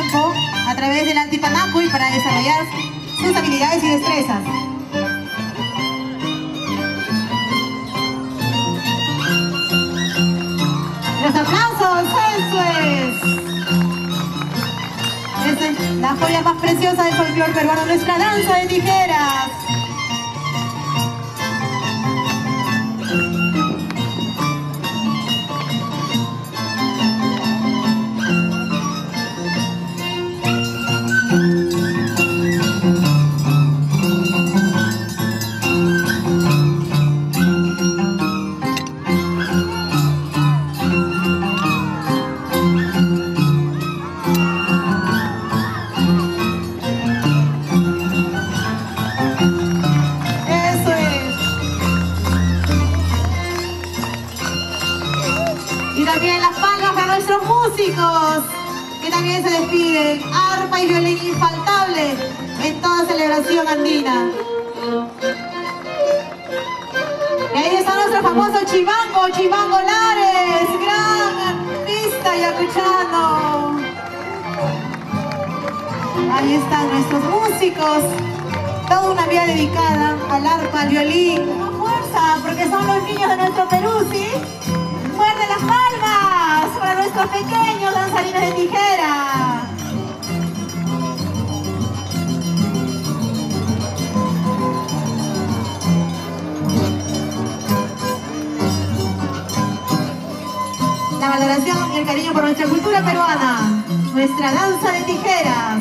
tiempo a través del Altipanaco y para desarrollar sus habilidades y destrezas. Los aplausos, eso es. Esa es la joya más preciosa del folclore peruano, nuestra danza de tijeras. Que también se despiden, arpa y violín infaltable en toda celebración andina. Y ahí está nuestro famoso Chimango, Chimango Lares, gran artista yacuchano. Ahí están nuestros músicos, toda una vía dedicada al arpa, al violín. Con fuerza, porque son los niños de nuestro Perú, ¿sí? ¡Fuerte las palmas para nuestros pequeños danzarines de tijera! La valoración y el cariño por nuestra cultura peruana, nuestra danza de tijeras.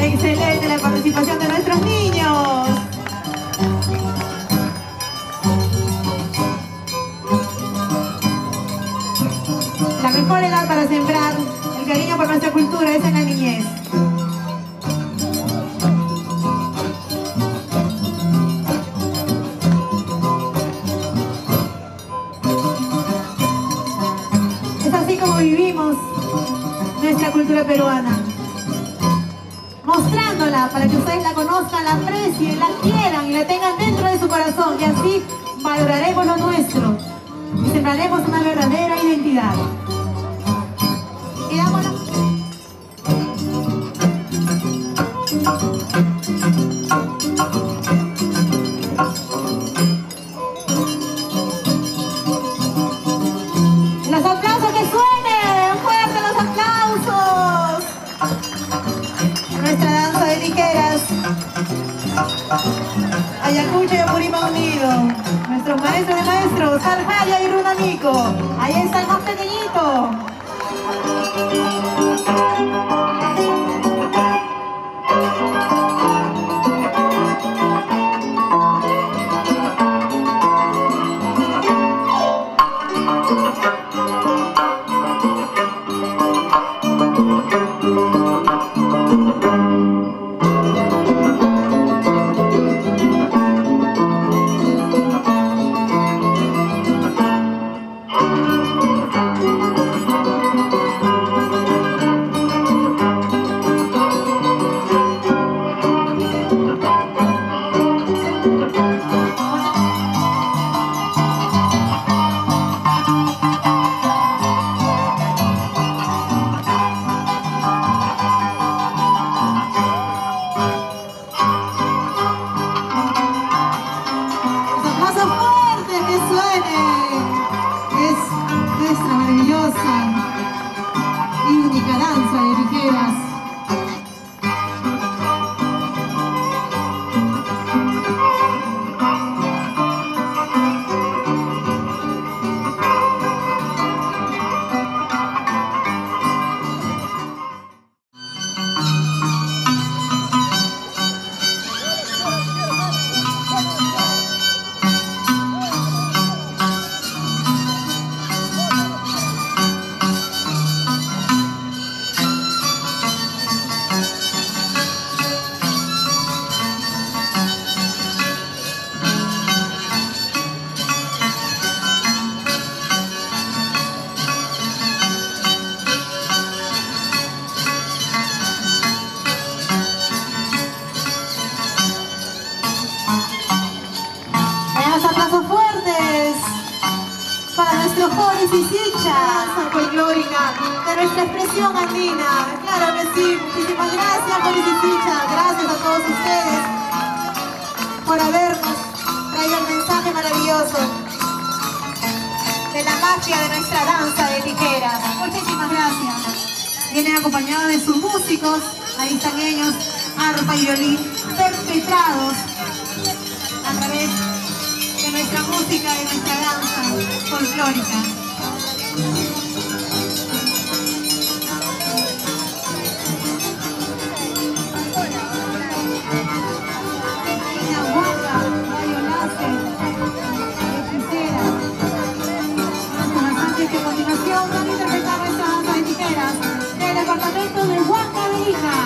Excelente la participación de nuestros niños. La mejor edad para sembrar el cariño por nuestra cultura es en la niñez. Es así como vivimos nuestra cultura peruana, mostrándola para que ustedes la conozcan, la aprecien, la quieran y la tengan dentro de su corazón, y así valoraremos lo nuestro y sembraremos una verdadera identidad. Y dámosla. Los aplausos que suenen, fuerte los aplausos. Nuestra danza de tijeras, Ayacucho y Apurímac unido, nuestros maestros de maestros, Arjaya y Runamico. Ahí está el más pequeñito. mejores y hinchas folclórica de nuestra expresión andina. Claro que sí, muchísimas gracias, Joris y hinchas. Gracias a todos ustedes por habernos traído el mensaje maravilloso de la magia de nuestra danza de tijeras. Muchísimas gracias. Vienen acompañados de sus músicos, ahí están ellos, arpa y violín, perpetrados a través de nuestra música y nuestra danza folclórica. Una guapa, rayo láser, hechicera. Así que a continuación van a interpretar nuestra danza de tijeras del departamento de Huancavelica.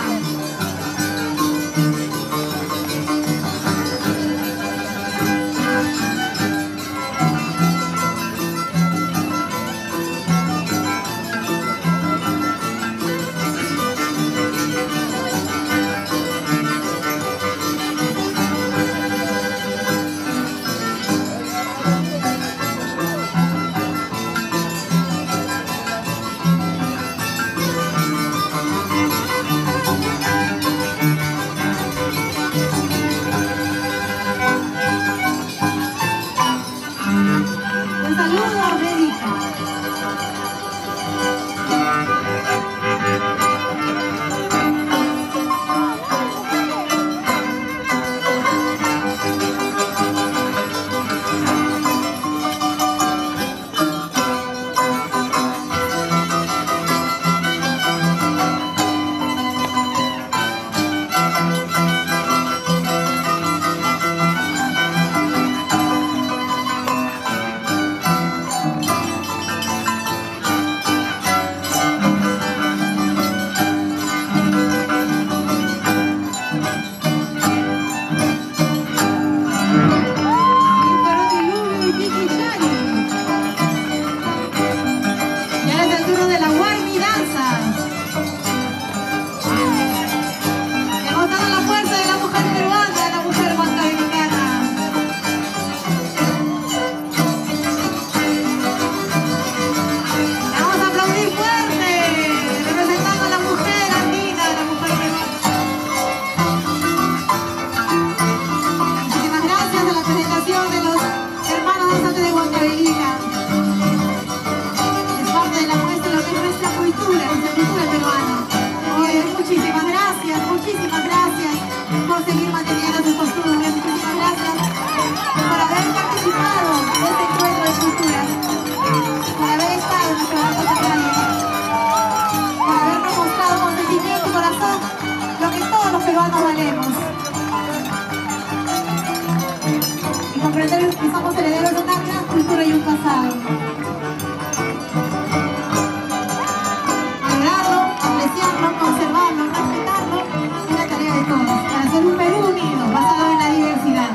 Muchísimas gracias por seguir manteniendo sus costumbres. Muchísimas gracias por haber participado de este encuentro de culturas, por haber estado en nuestra danza sagrada, por habernos mostrado con sentimiento y corazón lo que todos los peruanos valemos y comprender que somos herederos de una gran cultura y un pasado. Conservarlo, respetarlo, es la tarea de todos, para ser un Perú unido, basado en la diversidad.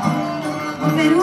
Un Perú